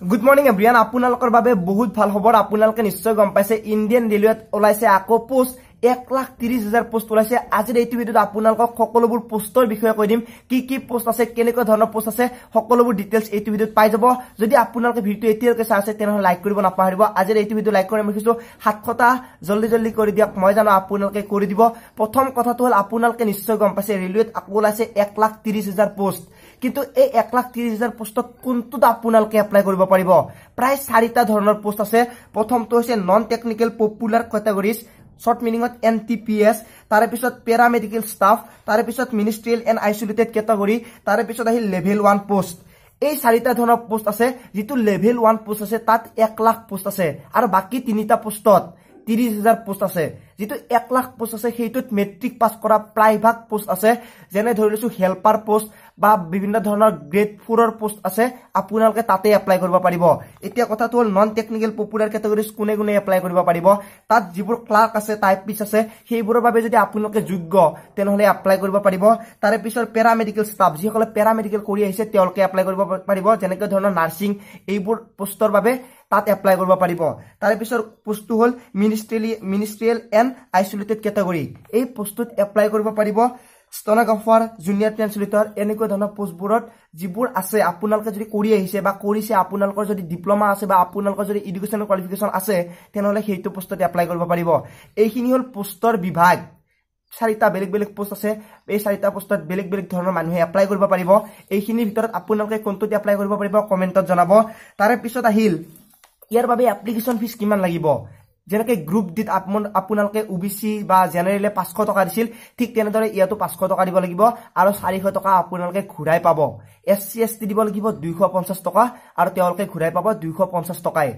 Good morning এভৰিওয়ান আপোনালোকৰ বাবে বহুত ভাল খবৰ আপোনালোকে নিশ্চয় গম পাইছে ইন্ডিয়ান ৰেলৱেত ওলাইছে আকৌ পোষ্ট 1,30,000 পোষ্ট ওলাইছে আজিৰ এই ভিডিঅ'ত আপোনালোকক সকলোবোৰ পোষ্টৰ বিষয়ে কৈ দিম কি পোষ্ট আছে কেনেকৈ ধৰণৰ পোষ্ট আছে সকলোবোৰ ডিটেইলছ এই ভিডিঅ'ত পাই যাব যদি আপোনালোকে ভিডিঅ' এতিয়ালৈকে চাই আছে তেনেহলে লাইক কৰিব নাপাহৰিব আজিৰ এই ভিডিঅ' লাইক কৰি ৰাখিছো 700টা জলদি কৰি দিয়ক মই জানো আপোনালোকে কৰি দিব প্ৰথম কথাটো হল আপোনালোকে নিশ্চয় গম পাইছে ৰেলৱেত আকৌ ওলাইছে 1,30,000 পোষ্ট কিন্তু এই 1,30,000 পোষ্টত কোনটোত আপোনালোকে এপ্লাই কৰিব পাৰিব প্ৰায় 4টা ধৰণৰ পোষ্ট আছে প্ৰথমটো হৈছে non technical popular categories short মিনিংত NTPS তাৰে পিছত প্যাৰামেডিকেল ষ্টাফ তাৰে পিছত মিনিষ্ট্ৰিয়েল এণ্ড আইসোলেটেড ক্যাটাগৰি তাৰে পিছত আহিল লেভেল 1 পোষ্ট এই 4টা ধৰণৰ পোষ্ট আছে যেটো লেভেল 1 পোষ্ট আছে তাত 1 লাখ পোষ্ট আছে আৰু বাকি 3টা পোষ্টত 30,000 পোষ্ট আছে যেটো 1 লাখ পোষ্ট আছে সেইটোত মেট্ৰিক পাস কৰা প্ৰায়ভাগ পোষ্ট আছে যেনে ধৰিছো হেল্পাৰ পোষ্ট বা বিভিন্ন ধৰণৰ গ্ৰেড 4 ৰ পোষ্ট আছে আপোনালোকে তাতে এপ্লাই কৰিব পাৰিব এতিয়া কথাটো হল নন টেকনিক্যাল পপুলাৰ ক্যাটাগৰিজ কোনে এপ্লাই কৰিব পাৰিব তাত যিবোৰ ক্লাৰ্ক আছে টাইপিষ্ট আছে সেইবোৰৰ বাবে যদি আপোনালোকে যোগ্য তেনেহলে এপ্লাই কৰিব পাৰিব তাৰে পিছত প্যাৰামেডিকেল ষ্টাফ যিসকলে প্যাৰামেডিকেল কৰি আহিছে তেওঁলোকে এপ্লাই কৰিব পাৰিব যেনেকৈ ধৰণৰ নাৰ্সিং এইবোৰ পোষ্টৰ বাবে তাত এপ্লাই কৰিব পাৰিব তাৰে পিছত পোষ্টটো হল মিনিষ্ট্ৰিয়েল এণ্ড আইসোলেটেড ক্যাটাগৰি এই পোষ্টত এপ্লাই কৰিব পাৰিব stenographer জুনিয়ৰ ট্ৰান্সলেটৰ এনেকৈ ধৰণৰ পোষ্টবোৰত যিবোৰ আছে আপোনালোকে যদি কৰি আহিছে বা কৰিছে আপোনালোকৰ যদি ডিপ্লোমা আছে বা আপোনালোকৰ যদি এডুকেশ্যনাল কোৱালিফিকেশন আছে তেনেহলে সেইটো পোষ্টত এপ্লাই কৰিব পাৰিব এইখিনি হল পোষ্টৰ বিভাগ 4টা বেলেগ পোষ্ট আছে এই 4টা পোষ্টত বেলেগ ধৰণৰ মানুহে এপ্লাই কৰিব পাৰিব এইখিনিৰ ভিতৰত আপোনালোকে কোনটোত এপ্লাই কৰিব পাৰিব কমেন্টত জনাব তাৰে পিছত আহিল ইয়াৰ বাবে এপ্লিকেশন ফিজ কিমান লাগিব যেনেকৈ গ্ৰুপ ডিত আপোনালোকে ওবিসি বা জেনাৰেলে 500 টকা দিছিল ঠিক তেনেদৰে ইয়াতো 500 টকা দিব লাগিব আৰু 400 টকা আপোনালোকে ঘূৰাই পাব SC ST দিব লাগিব 250 টকা আৰু তেওঁলোকে ঘূৰাই পাব 250 টকাই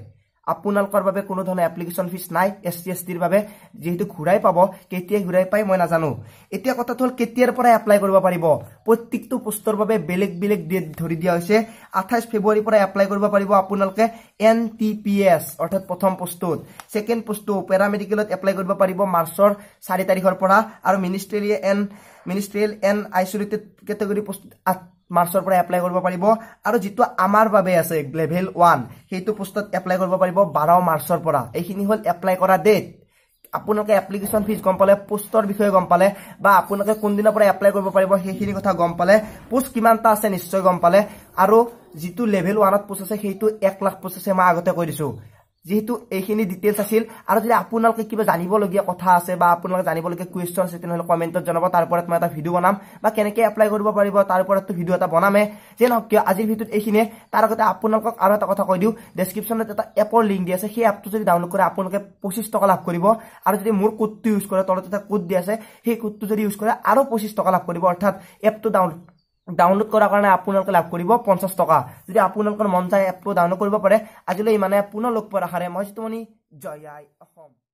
আপোনালোকৰ বাবে কোনো ধৰণৰ এপ্লিকেশন ফিজ নাই SC ST ৰ বাবে যেহেতু ঘূৰাই পাব কেতিয়া ঘূৰাই পাই মই নাজানো এতিয়া কথাটো হল কেতিয়াৰ পৰা এপ্লাই কৰিব পাৰিব প্ৰত্যেকটো পোষ্টৰ বাবে বেলেগ ডেট ধৰি দিয়া হৈছে 28 ফেব্ৰুৱাৰীৰ পৰা এপ্লাই কৰিব পাৰিব আপোনালোকে NTPS অৰ্থাৎ প্ৰথম পোষ্টত সেকেন্ড পোষ্টটো প্যাৰামেডিকেলত এপ্লাই কৰিব পাৰিব মাৰ্চৰ 4 তাৰিখৰ পৰা আৰু ministerial and isolated category post মাৰ্চৰ পৰা এপ্লাই কৰিব পাৰিব আৰু যেটো আমাৰ বাবে আছে লেভেল 1 সেইটো পোষ্টত এপ্লাই কৰিব পাৰিব 12 মাৰ্চৰ পৰা এইখিনি হল এপ্লাই কৰা ডেট আপোনালোকে এপ্লিকেশন ফিজ গম পালে পোষ্টৰ বিষয়ে গম পালে বা আপোনালোকে কোন দিনৰ পৰা এপ্লাই কৰিব পাৰিব সেইখিনি কথা গম পালে পোষ্ট কিমানটা আছে নিশ্চয় গম পালে আৰু যেটো লেভেল 1 ত পোষ্ট আছে সেইটো 1 লাখ পোষ্ট আছে মই আগতে কৈ দিছো যেহেতু এইখিনি ডিটেইলছ আছিল আৰু যদি আপোনালোকে কিবা জানিবলগীয়া কথা আছে বা আপোনালোকে জানিবলগীয়া কোৱেশ্চন আছে তেনেহলে কমেন্টত জনাব তাৰ ওপৰত মই এটা ভিডিও বনাম বা কেনেকৈ এপ্লাই কৰিব পাৰিব তাৰ ওপৰতো ভিডিও এটা বনামে যে নহক কিয় আজিৰ ভিডিওত এইখিনি তাৰ আগতে আপোনালোকক আৰু এটা কথা কৈ দিও ডেসক্ৰিপচনত এটা এপৰ লিংক দি আছে সেই এপটো যদি ডাউনলোড কৰে আপোনালোকে 25 টকা লাভ কৰিব আৰু যদি মোৰ কোডটো ইউজ কৰে তলত এটা কোড দি আছে সেই কোডটো যদি ইউজ কৰে আৰু 25 টকা লাভ কৰিব অৰ্থাৎ এপটো ডাউনলোড কৰাৰ কাৰণে আপোনালোকে লাভ কৰিব 50 টকা যদি আপোনালোকৰ মন যায় এপটো ডাউনলোড কৰিব পাৰে আজিলৈ ইমানে পুনৰ লগ পোৱাৰ আশাৰে মই জিতুমণি জয় আই অসম।